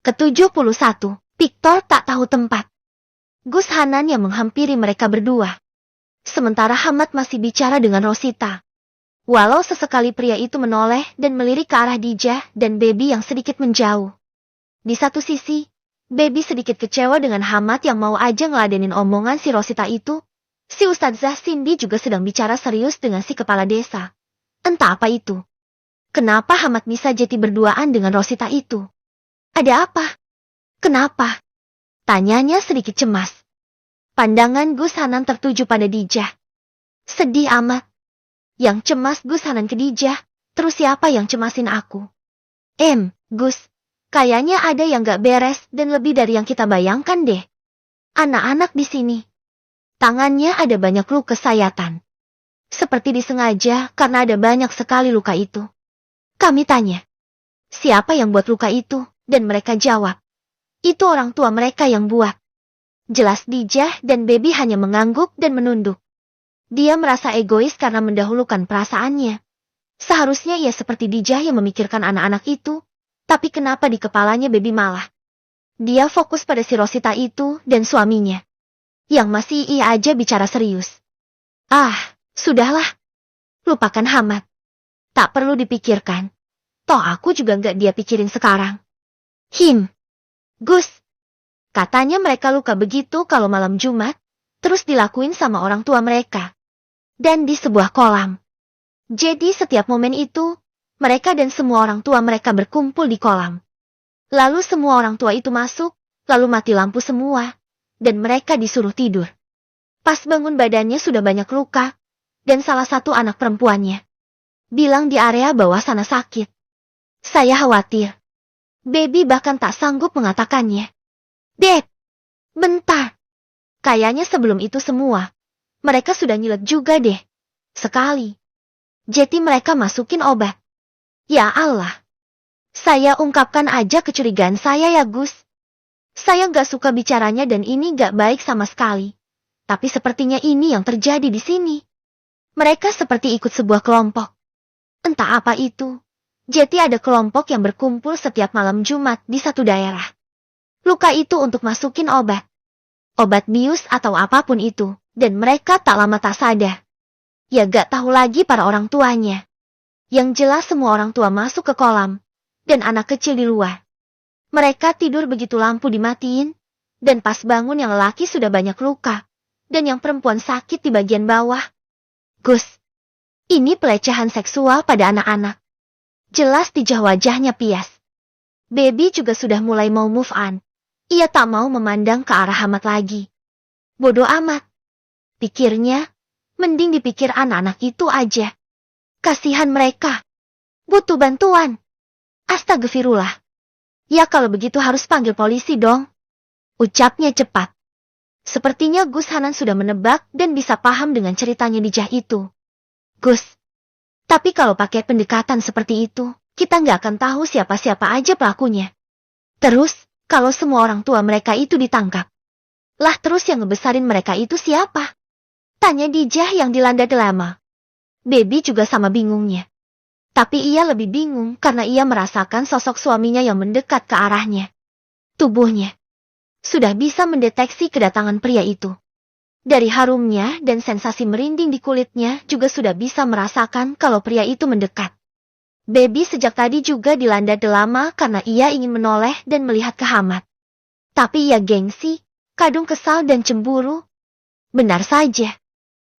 Ke-71, Victor tak tahu tempat. Gus Hanan yang menghampiri mereka berdua. Sementara Hamad masih bicara dengan Rosita. Walau sesekali pria itu menoleh dan melirik ke arah Dijah dan Baby yang sedikit menjauh. Di satu sisi, Baby sedikit kecewa dengan Hamad yang mau aja ngeladenin omongan si Rosita itu. Si Ustadzah Cindy juga sedang bicara serius dengan si kepala desa. Entah apa itu. Kenapa Hamad bisa jadi berduaan dengan Rosita itu? Ada apa? Kenapa? Tanyanya sedikit cemas. Pandangan Gus Hanan tertuju pada Dijah. Sedih amat. Yang cemas Gus Hanan ke Dijah, terus siapa yang cemasin aku? Gus, kayaknya ada yang gak beres dan lebih dari yang kita bayangkan deh. Anak-anak di sini. Tangannya ada banyak luka sayatan. Seperti disengaja karena ada banyak sekali luka itu. Kami tanya, siapa yang buat luka itu? Dan mereka jawab, itu orang tua mereka yang buat. Jelas Dijah dan Baby hanya mengangguk dan menunduk. Dia merasa egois karena mendahulukan perasaannya. Seharusnya ia seperti Dijah yang memikirkan anak-anak itu, tapi kenapa di kepalanya Baby malah? Dia fokus pada si Rosita itu dan suaminya. Yang masih ia aja bicara serius. Sudahlah. Lupakan Hamad. Tak perlu dipikirkan. Toh aku juga nggak dia pikirin sekarang. Gus. Katanya mereka luka begitu kalau malam Jumat, terus dilakuin sama orang tua mereka. Dan di sebuah kolam. Jadi setiap momen itu, mereka dan semua orang tua mereka berkumpul di kolam. Lalu semua orang tua itu masuk, lalu mati lampu semua, dan mereka disuruh tidur. Pas bangun badannya sudah banyak luka, dan salah satu anak perempuannya bilang di area bawah sana sakit. Saya khawatir. Baby bahkan tak sanggup mengatakannya. Dad, bentar. Kayaknya sebelum itu semua, mereka sudah nyilet juga deh. Sekali. Jadi mereka masukin obat. Ya Allah. Saya ungkapkan aja kecurigaan saya ya Gus. Saya gak suka bicaranya dan ini gak baik sama sekali. Tapi sepertinya ini yang terjadi di sini. Mereka seperti ikut sebuah kelompok. Entah apa itu. Jadi ada kelompok yang berkumpul setiap malam Jumat di satu daerah. Luka itu untuk masukin obat. Obat bius atau apapun itu. Dan mereka tak lama tak sadar. Ya gak tahu lagi para orang tuanya. Yang jelas semua orang tua masuk ke kolam. Dan anak kecil di luar. Mereka tidur begitu lampu dimatiin. Dan pas bangun yang lelaki sudah banyak luka. Dan yang perempuan sakit di bagian bawah. Gus, ini pelecehan seksual pada anak-anak. Jelas Dijah wajahnya pias. Baby juga sudah mulai mau move on. Ia tak mau memandang ke arah Hamad lagi. Bodoh amat. Pikirnya, mending dipikir anak-anak itu aja. Kasihan mereka. Butuh bantuan. Astagfirullah. Ya kalau begitu harus panggil polisi dong. Ucapnya cepat. Sepertinya Gus Hanan sudah menebak dan bisa paham dengan ceritanya Dijah itu. Gus. Tapi kalau pakai pendekatan seperti itu, kita nggak akan tahu siapa-siapa aja pelakunya. Terus, kalau semua orang tua mereka itu ditangkap. Lah terus yang ngebesarin mereka itu siapa? Tanya Dijah yang dilanda dilema. Baby juga sama bingungnya. Tapi ia lebih bingung karena ia merasakan sosok suaminya yang mendekat ke arahnya. Tubuhnya sudah bisa mendeteksi kedatangan pria itu. Dari harumnya dan sensasi merinding di kulitnya juga sudah bisa merasakan kalau pria itu mendekat. Baby sejak tadi juga dilanda delama karena ia ingin menoleh dan melihat ke Hamad. Tapi ia gengsi, kadung kesal dan cemburu. Benar saja.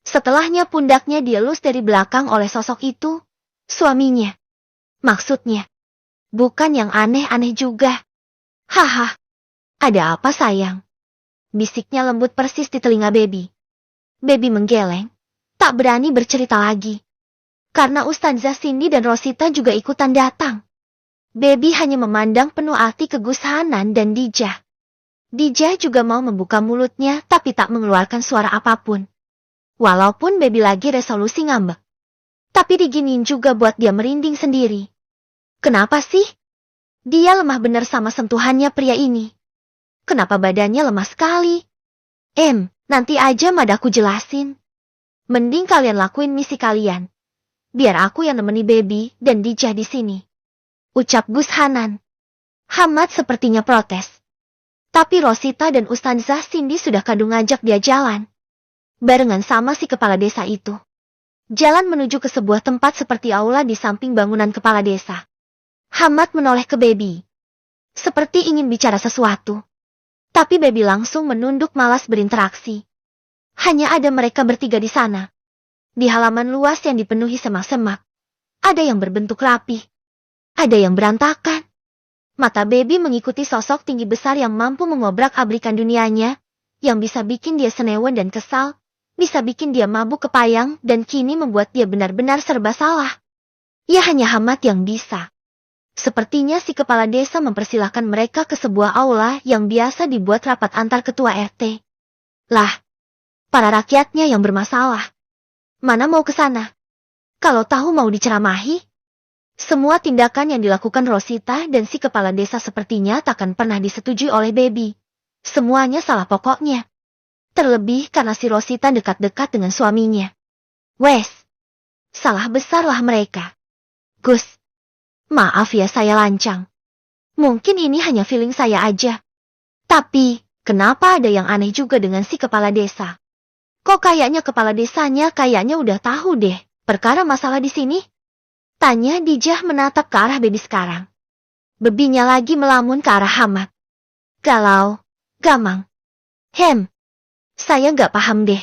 Setelahnya pundaknya dielus dari belakang oleh sosok itu, suaminya. Maksudnya, bukan yang aneh-aneh juga. Haha, ada apa sayang? Bisiknya lembut persis di telinga Baby. Baby menggeleng, tak berani bercerita lagi. Karena Ustadzah Cindy dan Rosita juga ikutan datang. Baby hanya memandang penuh hati ke Gus Hanan dan Dijah. Dijah juga mau membuka mulutnya tapi tak mengeluarkan suara apapun. Walaupun Baby lagi resolusi ngambek. Tapi diginiin juga buat dia merinding sendiri. Kenapa sih? Dia lemah bener sama sentuhannya pria ini. Kenapa badannya lemah sekali? Nanti aja madaku jelasin. Mending kalian lakuin misi kalian. Biar aku yang nemeni Baby dan Dijah di sini. Ucap Gus Hanan. Hamad sepertinya protes. Tapi Rosita dan Ustazah Cindy sudah kadung ngajak dia jalan. Barengan sama si kepala desa itu. Jalan menuju ke sebuah tempat seperti aula di samping bangunan kepala desa. Hamad menoleh ke Baby. Seperti ingin bicara sesuatu. Tapi Baby langsung menunduk malas berinteraksi. Hanya ada mereka bertiga di sana. Di halaman luas yang dipenuhi semak-semak. Ada yang berbentuk rapi. Ada yang berantakan. Mata Baby mengikuti sosok tinggi besar yang mampu mengobrak-abrikan dunianya, yang bisa bikin dia senewan dan kesal, bisa bikin dia mabuk kepayang dan kini membuat dia benar-benar serba salah. Ya hanya Hamad yang bisa. Sepertinya si kepala desa mempersilahkan mereka ke sebuah aula yang biasa dibuat rapat antar ketua RT. Lah, para rakyatnya yang bermasalah. Mana mau ke sana? Kalau tahu mau diceramahi? Semua tindakan yang dilakukan Rosita dan si kepala desa sepertinya takkan pernah disetujui oleh Baby. Semuanya salah pokoknya. Terlebih karena si Rosita dekat-dekat dengan suaminya. Wes, salah besarlah mereka. Gus, maaf ya saya lancang. Mungkin ini hanya feeling saya aja. Tapi, kenapa ada yang aneh juga dengan si kepala desa? Kok kayaknya kepala desanya kayaknya udah tahu deh perkara masalah di sini? Tanya Dijah menatap ke arah Baby sekarang. Bebinya lagi melamun ke arah Hamad. Galau, gamang. Saya nggak paham deh.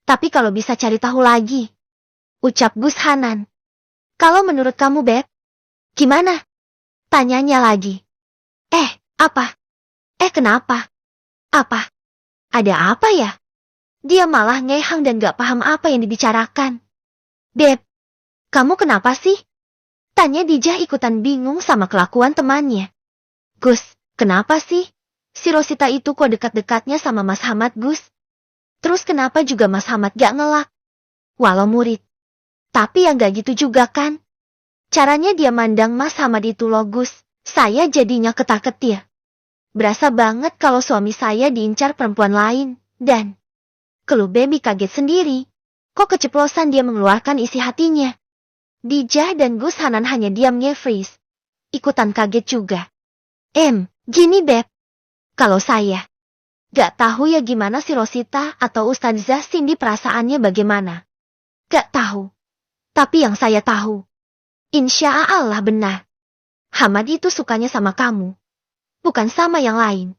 Tapi kalau bisa cari tahu lagi. Ucap Gus Hanan. Kalau menurut kamu Beb, gimana? Tanyanya lagi. Apa? Kenapa? Apa? Ada apa ya? Dia malah ngehang dan gak paham apa yang dibicarakan. Beb, kamu kenapa sih? Tanya Dijah ikutan bingung sama kelakuan temannya. Gus, kenapa sih? Si Rosita itu kok dekat-dekatnya sama Mas Hamad Gus? Terus kenapa juga Mas Hamad gak ngelak? Walau murid. Tapi yang gak gitu juga kan? Caranya dia mandang Mas Hamad itu loh Gus. Saya jadinya ketar-ketir. Berasa banget kalau suami saya diincar perempuan lain. Dan keluh Baby kaget sendiri. Kok keceplosan dia mengeluarkan isi hatinya? Dijah dan Gus Hanan hanya diam nge-freeze. Ikutan kaget juga. Gini Beb. Kalau saya gak tahu ya gimana si Rosita atau Ustazah Cindy perasaannya bagaimana. Gak tahu. Tapi yang saya tahu. Insya Allah benar. Hamad itu sukanya sama kamu. Bukan sama yang lain.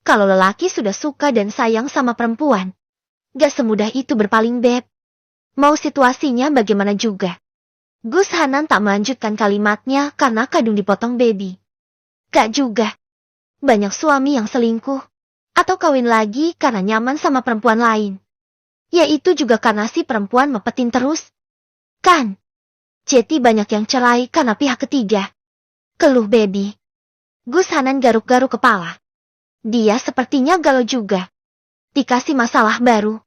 Kalau lelaki sudah suka dan sayang sama perempuan. Gak semudah itu berpaling Beb. Mau situasinya bagaimana juga. Gus Hanan tak melanjutkan kalimatnya karena kadung dipotong Baby. Gak juga. Banyak suami yang selingkuh. Atau kawin lagi karena nyaman sama perempuan lain. Yaitu juga karena si perempuan mepetin terus. Kan? Jadi banyak yang cerai karena pihak ketiga. Keluh Baby. Gus Hanan garuk-garuk kepala. Dia sepertinya galau juga. Dikasih masalah baru.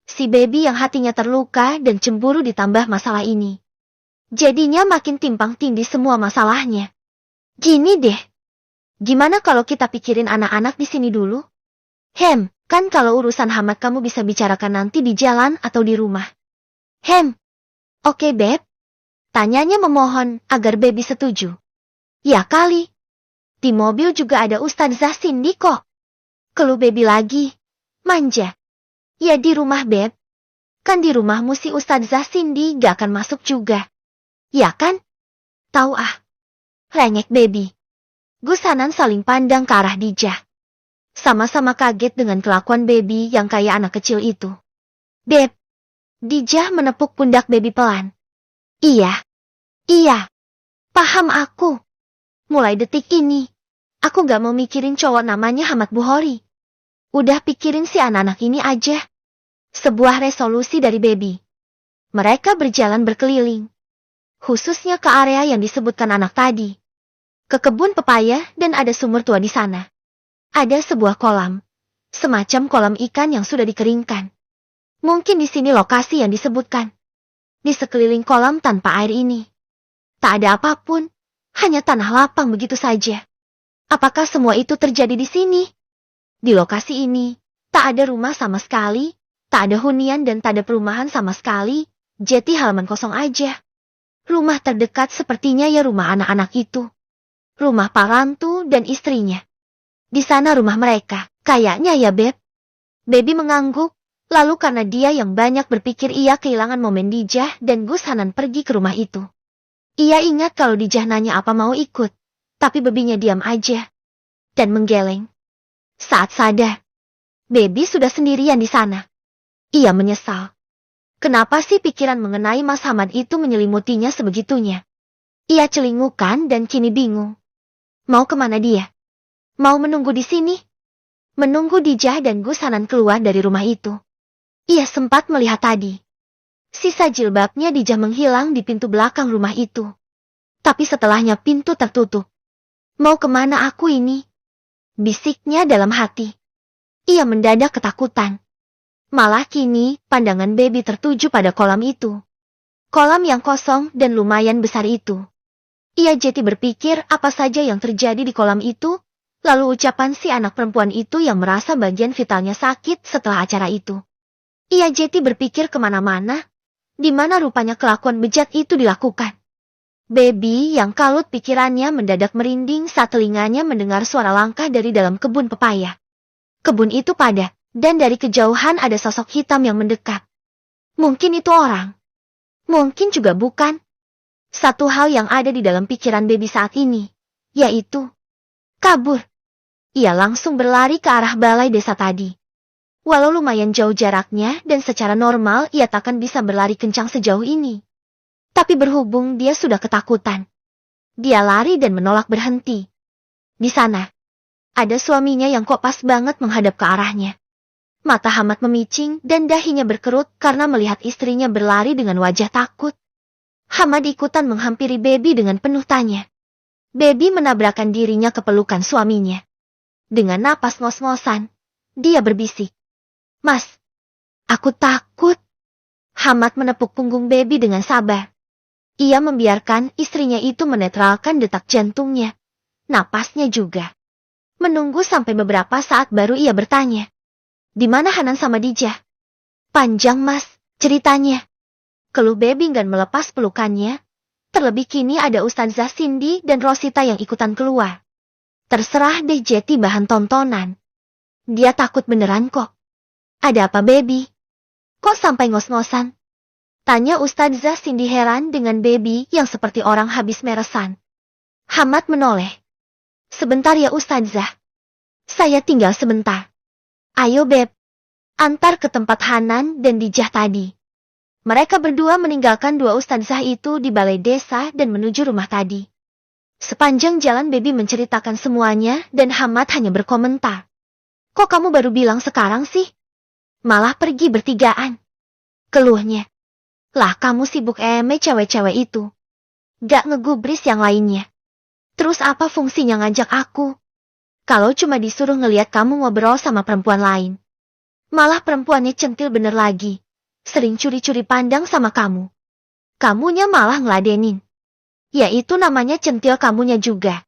Si Baby yang hatinya terluka dan cemburu ditambah masalah ini. Jadinya makin timpang tindih semua masalahnya. Gini deh. Gimana kalau kita pikirin anak-anak di sini dulu? Kan kalau urusan Hamad kamu bisa bicarakan nanti di jalan atau di rumah. Oke Beb. Tanyanya memohon agar Baby setuju. Ya kali. Di mobil juga ada Ustazah Cindy kok. Keluh Baby lagi. Manja. Ya di rumah Beb. Kan di rumahmu si Ustazah Cindy gak akan masuk juga. Ya kan? Tahu ah. Rengek Baby. Gus Hanan saling pandang ke arah Dijah. Sama-sama kaget dengan kelakuan Baby yang kayak anak kecil itu. Beb. Dijah menepuk pundak Baby pelan. Iya. Paham aku. Mulai detik ini, aku gak mau mikirin cowok namanya Hamad Buhori. Udah pikirin si anak-anak ini aja. Sebuah resolusi dari Baby. Mereka berjalan berkeliling. Khususnya ke area yang disebutkan anak tadi. Ke kebun pepaya dan ada sumur tua di sana. Ada sebuah kolam. Semacam kolam ikan yang sudah dikeringkan. Mungkin di sini lokasi yang disebutkan. Di sekeliling kolam tanpa air ini. Tak ada apapun. Hanya tanah lapang begitu saja. Apakah semua itu terjadi di sini? Di lokasi ini, tak ada rumah sama sekali. Tak ada hunian dan tak ada perumahan sama sekali. Jadi halaman kosong aja. Rumah terdekat sepertinya ya rumah anak-anak itu. Rumah Pak Rantu dan istrinya. Di sana rumah mereka. Kayaknya ya, Beb. Baby mengangguk. Lalu karena dia yang banyak berpikir, ia kehilangan momen Dijah dan Gus Hanan pergi ke rumah itu. Ia ingat kalau Dijah nanya apa mau ikut. Tapi babinya diam aja. Dan menggeleng. Saat sadar, Baby sudah sendirian di sana. Ia menyesal. Kenapa sih pikiran mengenai Mas Hamad itu menyelimutinya sebegitunya? Ia celingukan dan kini bingung. Mau kemana dia? Mau menunggu di sini? Menunggu Dijah dan Gus Hanan keluar dari rumah itu. Ia sempat melihat tadi. Sisa jilbabnya Dijah menghilang di pintu belakang rumah itu. Tapi setelahnya pintu tertutup. Mau kemana aku ini? Bisiknya dalam hati. Ia mendadak ketakutan. Malah kini pandangan Baby tertuju pada kolam itu. Kolam yang kosong dan lumayan besar itu. Ia jadi berpikir apa saja yang terjadi di kolam itu. Lalu ucapan si anak perempuan itu yang merasa bagian vitalnya sakit setelah acara itu. Ia jadi berpikir kemana-mana, di mana rupanya kelakuan bejat itu dilakukan. Baby yang kalut pikirannya mendadak merinding saat telinganya mendengar suara langkah dari dalam kebun pepaya. Kebun itu padat, dan dari kejauhan ada sosok hitam yang mendekat. Mungkin itu orang. Mungkin juga bukan. Satu hal yang ada di dalam pikiran Baby saat ini, yaitu kabur. Ia langsung berlari ke arah balai desa tadi. Walau lumayan jauh jaraknya dan secara normal ia takkan bisa berlari kencang sejauh ini. Tapi berhubung dia sudah ketakutan. Dia lari dan menolak berhenti. Di sana, ada suaminya yang kok pas banget menghadap ke arahnya. Mata Hamad memicing dan dahinya berkerut karena melihat istrinya berlari dengan wajah takut. Hamad ikutan menghampiri Baby dengan penuh tanya. Baby menabrakkan dirinya ke pelukan suaminya. Dengan napas ngos-ngosan, dia berbisik. Mas, aku takut. Hamad menepuk punggung Baby dengan sabar. Ia membiarkan istrinya itu menetralkan detak jantungnya. Napasnya juga. Menunggu sampai beberapa saat baru ia bertanya. Di mana Hanan sama Dijah? Panjang Mas, ceritanya. Keluh Baby enggan melepas pelukannya. Terlebih kini ada Ustazah Cindy dan Rosita yang ikutan keluar. Terserah deh Jeti bahan tontonan. Dia takut beneran kok. Ada apa Baby? Kok sampai ngos-ngosan? Tanya Ustazah Cindy heran dengan Baby yang seperti orang habis meresan. Hamad menoleh. Sebentar ya Ustazah. Saya tinggal sebentar. Ayo Beb. Antar ke tempat Hanan dan Dijah tadi. Mereka berdua meninggalkan dua Ustazah itu di balai desa dan menuju rumah tadi. Sepanjang jalan Baby menceritakan semuanya dan Hamad hanya berkomentar. Kok kamu baru bilang sekarang sih? Malah pergi bertigaan. Keluhnya. Lah kamu sibuk cewek-cewek itu. Gak ngegubris yang lainnya. Terus apa fungsinya ngajak aku? Kalau cuma disuruh ngeliat kamu ngobrol sama perempuan lain. Malah perempuannya centil bener lagi. Sering curi-curi pandang sama kamu. Kamunya malah ngeladenin. Ya itu namanya centil kamunya juga.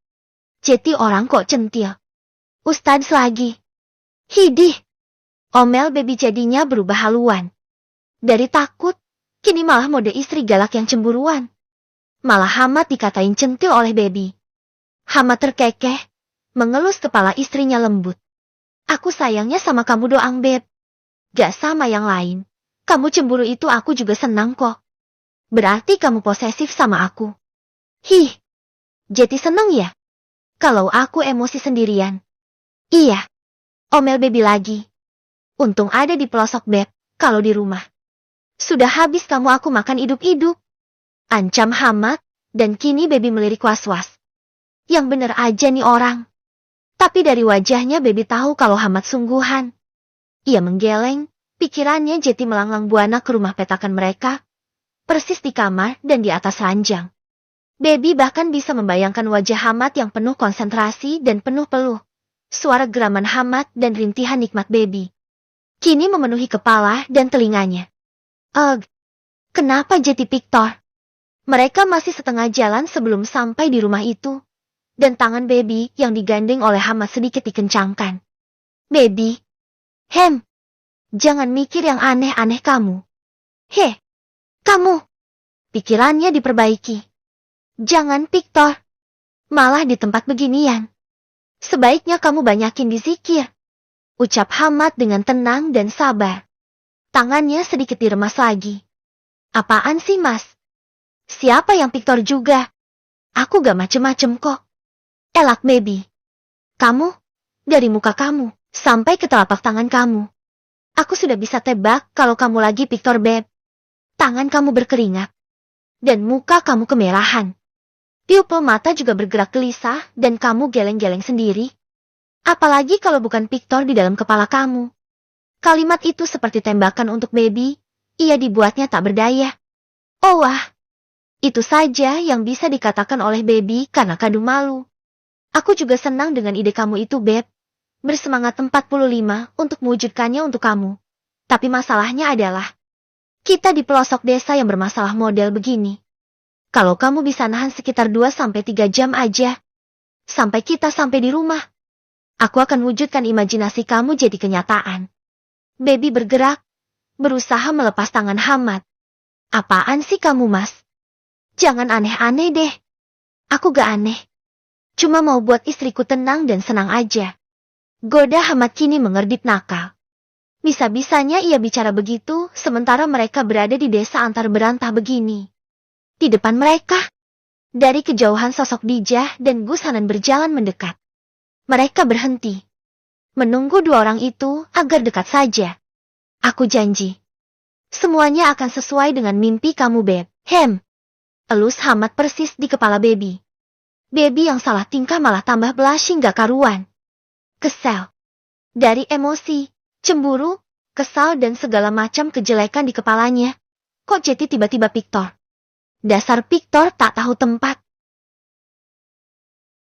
Jadi orang kok centil. Ustadz lagi. Hidih. Omel Baby jadinya berubah haluan. Dari takut, kini malah mode istri galak yang cemburuan. Malah Hamad dikatain centil oleh Baby. Hamad terkekeh, mengelus kepala istrinya lembut. Aku sayangnya sama kamu doang Beb. Gak sama yang lain. Kamu cemburu itu aku juga senang kok. Berarti kamu posesif sama aku. Hih, jadi seneng ya? Kalau aku emosi sendirian. Iya. Omel Baby lagi. Untung ada di pelosok Beb, kalau di rumah. Sudah habis kamu aku makan hidup-hidup. Ancam Hamad, dan kini Baby melirik was-was. Yang bener aja nih orang. Tapi dari wajahnya Baby tahu kalau Hamad sungguhan. Ia menggeleng, pikirannya jadi melanglang buana ke rumah petakan mereka. Persis di kamar dan di atas ranjang. Baby bahkan bisa membayangkan wajah Hamad yang penuh konsentrasi dan penuh peluh. Suara geraman Hamad dan rintihan nikmat Baby. Kini memenuhi kepala dan telinganya. Kenapa jadi Victor? Mereka masih setengah jalan sebelum sampai di rumah itu. Dan tangan Baby yang digandeng oleh Hamad sedikit dikencangkan. Baby. Jangan mikir yang aneh-aneh kamu. Kamu. Pikirannya diperbaiki. Jangan Victor. Malah di tempat beginian. Sebaiknya kamu banyakin dizikir. Ucap Hamad dengan tenang dan sabar. Tangannya sedikit diremas lagi. Apaan sih, Mas? Siapa yang Victor juga? Aku gak macem-macem kok. Elak baby. Kamu, dari muka kamu, sampai ke telapak tangan kamu. Aku sudah bisa tebak kalau kamu lagi Victor, Beb. Tangan kamu berkeringat. Dan muka kamu kemerahan. Pupil mata juga bergerak gelisah dan kamu geleng-geleng sendiri. Apalagi kalau bukan Victor di dalam kepala kamu. Kalimat itu seperti tembakan untuk baby. Ia dibuatnya tak berdaya. Oh wah. Itu saja yang bisa dikatakan oleh baby karena kadung malu. Aku juga senang dengan ide kamu itu, Beb. Bersemangat 45 untuk mewujudkannya untuk kamu. Tapi masalahnya adalah, kita di pelosok desa yang bermasalah model begini. Kalau kamu bisa nahan sekitar 2-3 jam aja, sampai kita sampai di rumah, aku akan wujudkan imajinasi kamu jadi kenyataan. Baby bergerak, berusaha melepas tangan Hamad. Apaan sih kamu, Mas? Jangan aneh-aneh deh. Aku gak aneh. Cuma mau buat istriku tenang dan senang aja. Goda Hamad kini mengerdip nakal. Bisa-bisanya ia bicara begitu sementara mereka berada di desa antar berantah begini. Di depan mereka, dari kejauhan sosok Dijah dan Gus Hanan berjalan mendekat. Mereka berhenti, menunggu dua orang itu agar dekat saja. Aku janji, semuanya akan sesuai dengan mimpi kamu, Beb. Elus Hamad persis di kepala Baby. Baby yang salah tingkah malah tambah blushing gak karuan. Kesel. Dari emosi, cemburu, kesal dan segala macam kejelekan di kepalanya. Kok jadi tiba-tiba Victor? Dasar Victor tak tahu tempat.